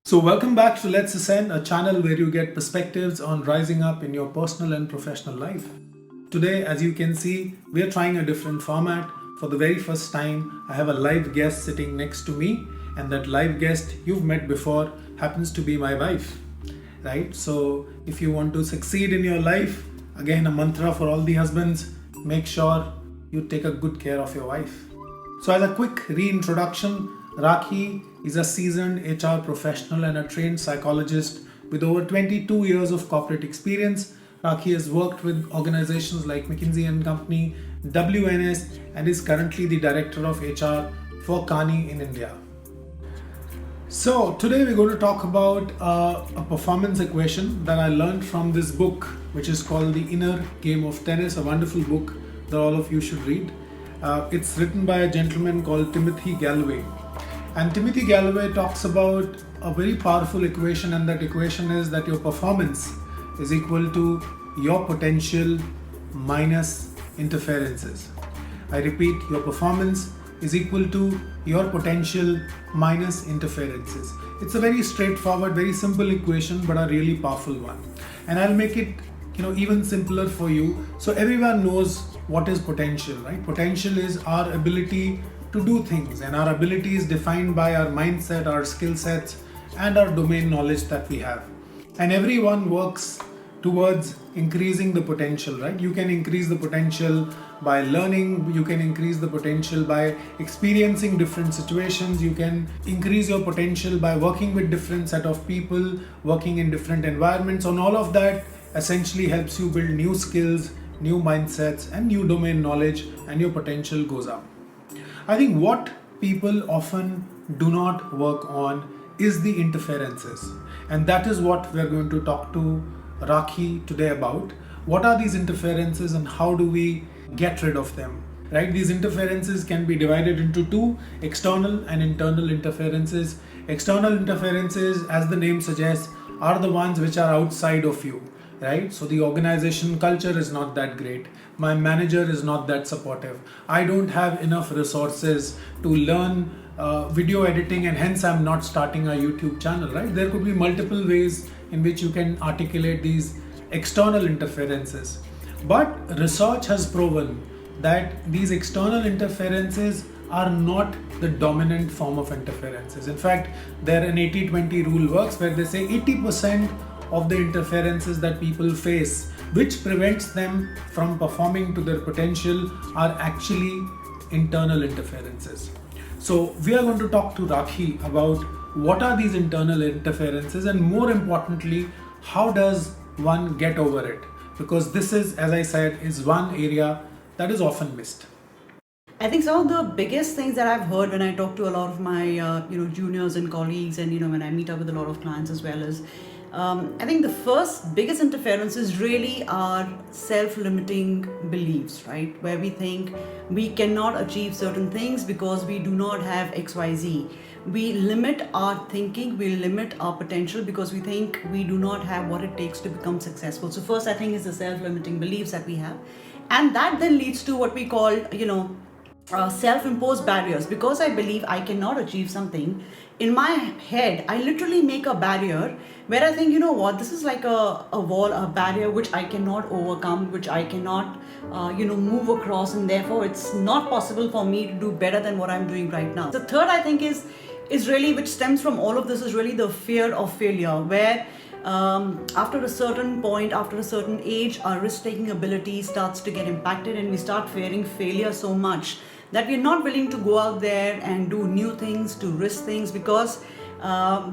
So, welcome back to Let's Ascend, a channel where you get perspectives on rising up in your personal and professional life. Today, as you can see, we are trying a different format. For the very first time, I have a live guest sitting next to me, and that live guest you've met before happens to be my wife. Right? So, if you want to succeed in your life, again, a mantra for all the husbands, make sure you take a good care of your wife. So, as a quick reintroduction, Rakhee is a seasoned HR professional and a trained psychologist with over 22 years of corporate experience. Rakhee has worked with organizations like McKinsey Company, WNS, and is currently the director of HR for Kearney in India. So today we're going to talk about a performance equation that I learned from this book, which is called The Inner Game of Tennis, a wonderful book that all of you should read. It's written by a gentleman called Timothy Gallwey. And Timothy Gallwey talks about a very powerful equation, and that equation is that your performance is equal to your potential minus interferences. I repeat, your performance is equal to your potential minus interferences. It's a very straightforward, very simple equation, but a really powerful one. And I'll make it even simpler for you. So everyone knows what is potential, right? Potential is our ability to do things, and our ability is defined by our mindset, our skill sets, and our domain knowledge that we have. And everyone works towards increasing the potential, right? You can increase the potential by learning, you can increase the potential by experiencing different situations, you can increase your potential by working with different set of people, working in different environments, and all of that essentially helps you build new skills, new mindsets, and new domain knowledge, and your potential goes up. I think what people often do not work on is the interferences, and that is what we are going to talk to Rakhee today about. What are these interferences and how do we get rid of them? Right? These interferences can be divided into two: external and internal interferences. External interferences, as the name suggests, are the ones which are outside of you. Right? So the organization culture is not that great. My manager is not that supportive. I don't have enough resources to learn video editing, and hence I'm not starting a YouTube channel, right? There could be multiple ways in which you can articulate these external interferences. But research has proven that these external interferences are not the dominant form of interferences. In fact, there an 80-20 rule works where they say 80% of the interferences that people face, which prevents them from performing to their potential, are actually internal interferences. So we are going to talk to Rakhee about what are these internal interferences, and more importantly, how does one get over it? Because this is, as I said, is one area that is often missed. I think some of the biggest things that I've heard when I talk to a lot of my juniors and colleagues, and when I meet up with a lot of clients as well, is I think the first biggest interferences really are self-limiting beliefs, right? Where we think we cannot achieve certain things because we do not have XYZ. We limit our thinking, we limit our potential because we think we do not have what it takes to become successful. So first, I think, is the self-limiting beliefs that we have. And that then leads to what we call, self-imposed barriers. Because I believe I cannot achieve something, in my head I literally make a barrier where I think, this is like a wall, a barrier which I cannot overcome, which I cannot move across, and therefore it's not possible for me to do better than what I'm doing right now. The third, I think, is really, which stems from all of this, is really the fear of failure, where after a certain point, after a certain age, our risk-taking ability starts to get impacted, and we start fearing failure so much that we're not willing to go out there and do new things, to risk things, because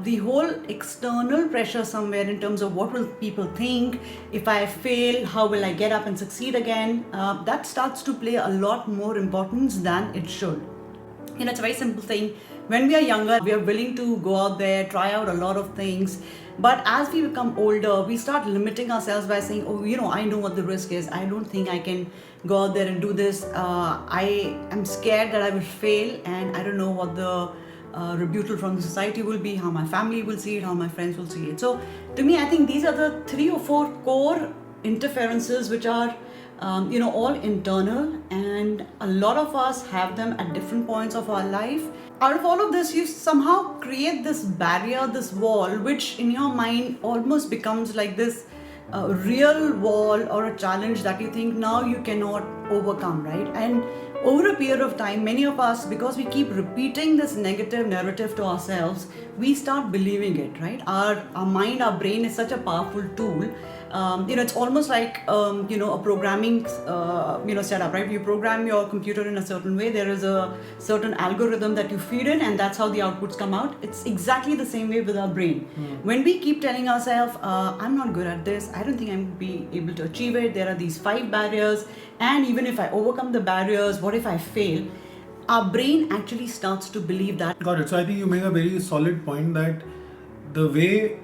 the whole external pressure somewhere in terms of what will people think, if I fail, how will I get up and succeed again, that starts to play a lot more importance than it should. It's a very simple thing. When we are younger, we are willing to go out there, try out a lot of things. But as we become older, we start limiting ourselves by saying, I know what the risk is. I don't think I can go out there and do this. I am scared that I will fail, and I don't know what the rebuttal from the society will be, how my family will see it, how my friends will see it. So to me, I think these are the 3 or 4 core interferences which are all internal, and a lot of us have them at different points of our life. out of all of this, you somehow create this barrier, this wall, which in your mind almost becomes like this real wall or a challenge that you think now you cannot overcome, right? And over a period of time, many of us, because we keep repeating this negative narrative to ourselves, we start believing it, right? Our mind, our brain is such a powerful tool. It's almost like a programming setup, right? You program your computer in a certain way. There is a certain algorithm that you feed in, and that's how the outputs come out. It's exactly the same way with our brain. When we keep telling ourselves, I'm not good at this, I don't think I'm be able to achieve it, there are these 5 barriers, and even if I overcome the barriers, what if I fail? Our brain actually starts to believe that. Got it. So I think you make a very solid point that the way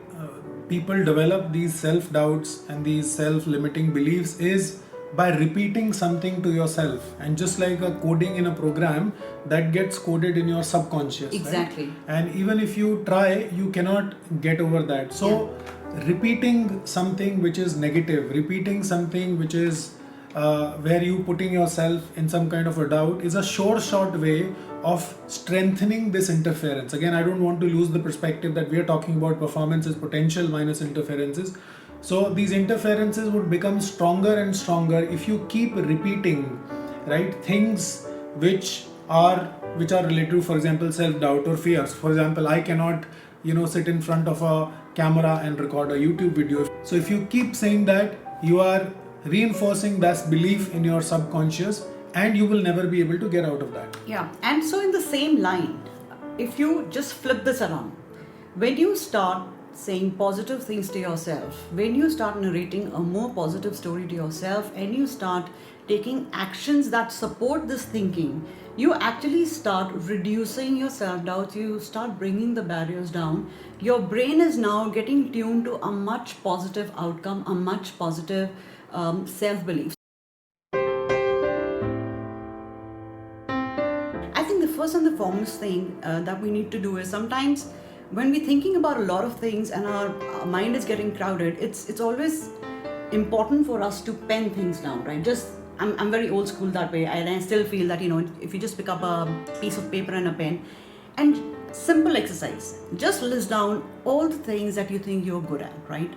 people develop these self-doubts and these self-limiting beliefs is by repeating something to yourself, and just like a coding in a program, that gets coded in your subconscious. Exactly. Right? And even if you try, you cannot get over that. So repeating something which is negative, repeating something which is where you putting yourself in some kind of a doubt, is a short way of strengthening this interference. Again, I don't want to lose the perspective that we are talking about performance is potential minus interferences. So these interferences would become stronger and stronger if you keep repeating, right, things which are related to, for example, self-doubt or fears. For example, I cannot sit in front of a camera and record a YouTube video. So if you keep saying that, you are reinforcing that belief in your subconscious, and you will never be able to get out of that. Yeah, and so in the same line, if you just flip this around, when you start saying positive things to yourself, when you start narrating a more positive story to yourself, and you start taking actions that support this thinking, you actually start reducing your self-doubt, you start bringing the barriers down. Your brain is now getting tuned to a much positive outcome, a much positive self-belief. I think the first and the foremost thing that we need to do is, sometimes when we're thinking about a lot of things and our mind is getting crowded, it's always important for us to pen things down, right? I'm very old school that way, and I still feel that, if you just pick up a piece of paper and a pen, and simple exercise, just list down all the things that you think you're good at, right?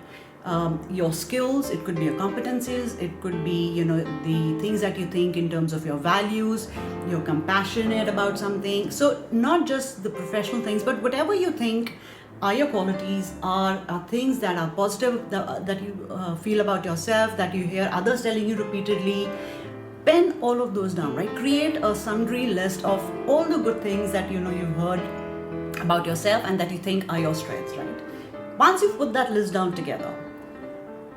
Your skills, it could be your competencies, it could be, the things that you think in terms of your values, you're compassionate about something. So not just the professional things, but whatever you think are your qualities, are things that are positive, that you feel about yourself, that you hear others telling you repeatedly. Pen all of those down, right? Create a sundry list of all the good things that you've heard about yourself and that you think are your strengths, right? Once you've put that list down together,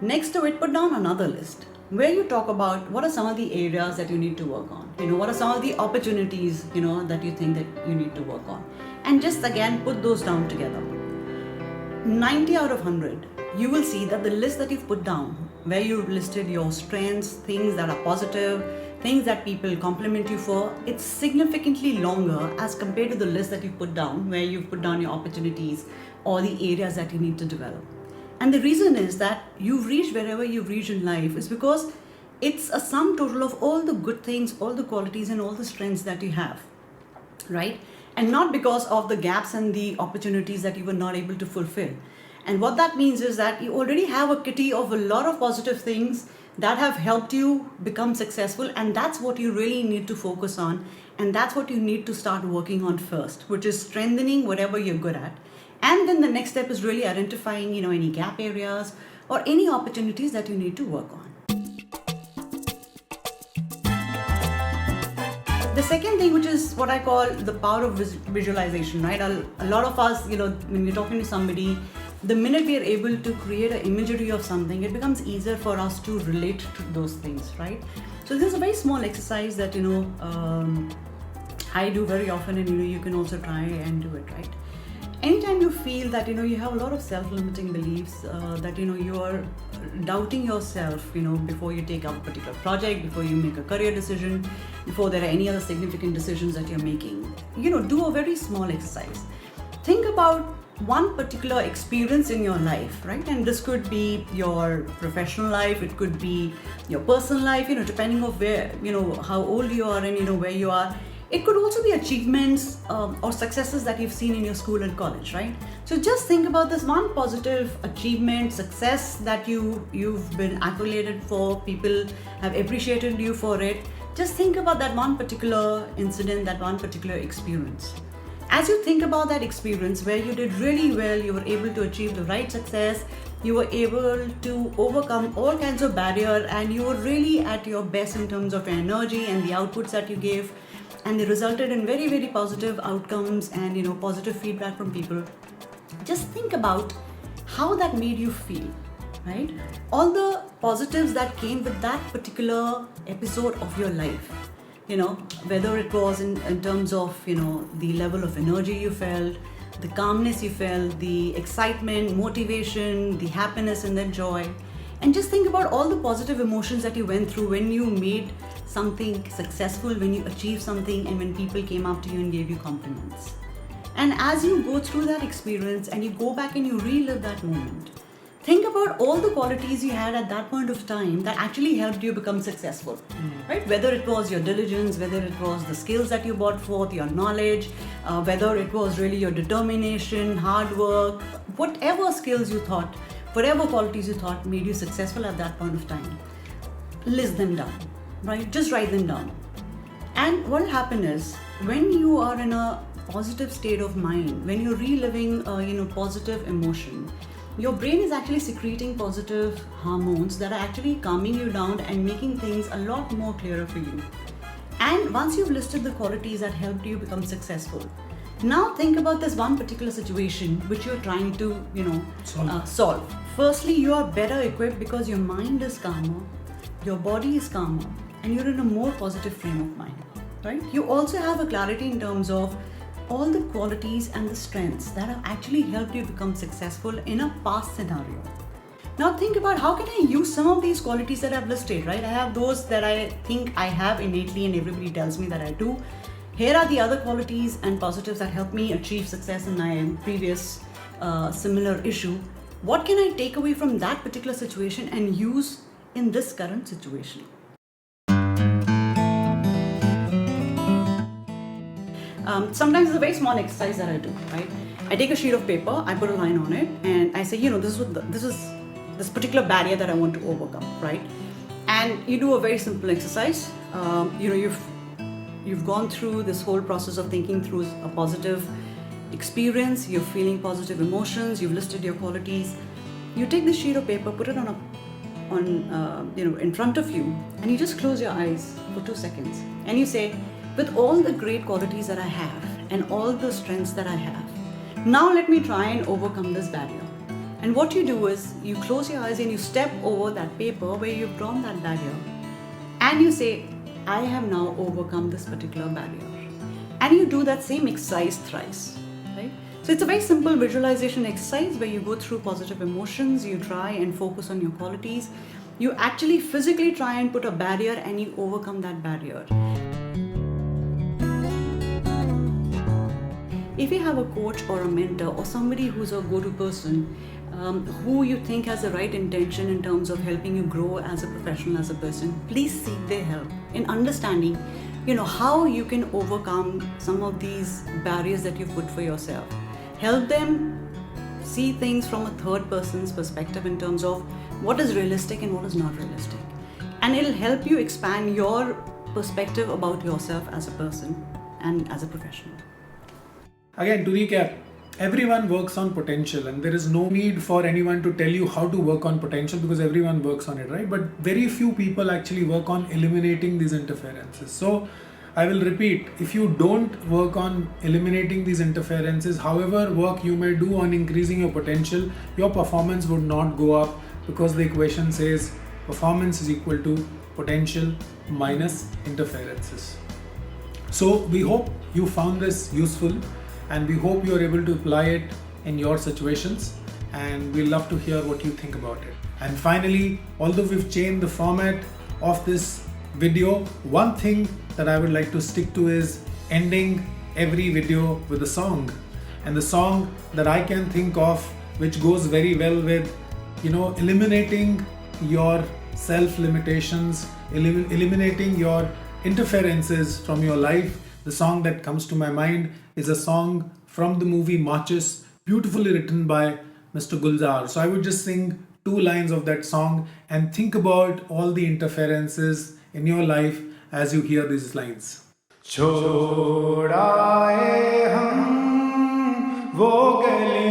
next to it, put down another list where you talk about what are some of the areas that you need to work on. What are some of the opportunities, that you think that you need to work on. And just again, put those down together. 90 out of 100, you will see that the list that you've put down, where you've listed your strengths, things that are positive, things that people compliment you for, it's significantly longer as compared to the list that you put down, where you've put down your opportunities or the areas that you need to develop. And the reason is that you've reached wherever you've reached in life is because it's a sum total of all the good things, all the qualities and all the strengths that you have, right? And not because of the gaps and the opportunities that you were not able to fulfill. And what that means is that you already have a kitty of a lot of positive things that have helped you become successful, and that's what you really need to focus on, and that's what you need to start working on first, which is strengthening whatever you're good at. And then the next step is really identifying, any gap areas or any opportunities that you need to work on. The second thing, which is what I call the power of visualization, right? A lot of us, when we're talking to somebody, the minute we are able to create an imagery of something, it becomes easier for us to relate to those things, right? So this is a very small exercise that, I do very often, and, you can also try and do it, right? Anytime you feel that, you have a lot of self-limiting beliefs, that, you are doubting yourself, before you take up a particular project, before you make a career decision, before there are any other significant decisions that you're making, do a very small exercise. Think about one particular experience in your life, right? And this could be your professional life, it could be your personal life, depending on where, how old you are and, where you are. It could also be achievements or successes that you've seen in your school and college, right? So just think about this one positive achievement, success that you've been accoladed for, people have appreciated you for it. Just think about that one particular incident, that one particular experience. As you think about that experience where you did really well, you were able to achieve the right success, you were able to overcome all kinds of barriers, and you were really at your best in terms of energy and the outputs that you gave, and they resulted in very, very positive outcomes and positive feedback from people. Just think about how that made you feel, right? All the positives that came with that particular episode of your life. Whether it was in terms of the level of energy you felt, the calmness you felt, the excitement, motivation, the happiness and the joy. And just think about all the positive emotions that you went through when you made something successful, when you achieved something, and when people came up to you and gave you compliments. And as you go through that experience and you go back and you relive that moment, think about all the qualities you had at that point of time that actually helped you become successful, right? Whether it was your diligence, whether it was the skills that you brought forth, your knowledge, whether it was really your determination, hard work, whatever skills you thought, whatever qualities you thought made you successful at that point of time, list them down, right? Just write them down. And what will happen is, when you are in a positive state of mind, when you're reliving positive emotion, your brain is actually secreting positive hormones that are actually calming you down and making things a lot more clearer for you. And once you've listed the qualities that helped you become successful, now think about this one particular situation which you're trying to solve. Firstly, you are better equipped because your mind is calmer, your body is calmer, and you're in a more positive frame of mind, right? You also have a clarity in terms of all the qualities and the strengths that have actually helped you become successful in a past scenario. Now think about, how can I use some of these qualities that I've listed, right? I have those that I think I have innately and everybody tells me that I do. Here are the other qualities and positives that helped me achieve success in my previous similar issue. What can I take away from that particular situation and use in this current situation? Sometimes it's a very small exercise that I do, right? I take a sheet of paper, I put a line on it, and I say, this is this particular barrier that I want to overcome, right? And you do a very simple exercise. You've gone through this whole process of thinking through a positive experience, you're feeling positive emotions, you've listed your qualities. You take this sheet of paper, put it in front of you, and you just close your eyes for 2 seconds, and you say, with all the great qualities that I have and all the strengths that I have, now let me try and overcome this barrier. And what you do is, you close your eyes and you step over that paper where you've drawn that barrier, and you say, I have now overcome this particular barrier. And you do that same exercise thrice, right? So it's a very simple visualization exercise where you go through positive emotions, you try and focus on your qualities, you actually physically try and put a barrier and you overcome that barrier. If you have a coach or a mentor or somebody who's a go-to person, who you think has the right intention in terms of helping you grow as a professional, as a person, please seek their help in understanding, how you can overcome some of these barriers that you've put for yourself. Help them see things from a third person's perspective in terms of what is realistic and what is not realistic. And it'll help you expand your perspective about yourself as a person and as a professional. Again, to recap, everyone works on potential, and there is no need for anyone to tell you how to work on potential because everyone works on it, right? But very few people actually work on eliminating these interferences. So I will repeat, if you don't work on eliminating these interferences, however work you may do on increasing your potential, your performance would not go up, because the equation says performance is equal to potential minus interferences. So we hope you found this useful, and we hope you are able to apply it in your situations, and we'd love to hear what you think about it. And finally, although we've changed the format of this video, one thing that I would like to stick to is ending every video with a song. And the song that I can think of, which goes very well with, eliminating your self-limitations, eliminating your interferences from your life, The song that comes to my mind is a song from the movie Marches, beautifully written by Mr. Gulzar. So I would just sing two lines of that song and think about all the interferences in your life as you hear these lines. छोड़ आए हम वो गली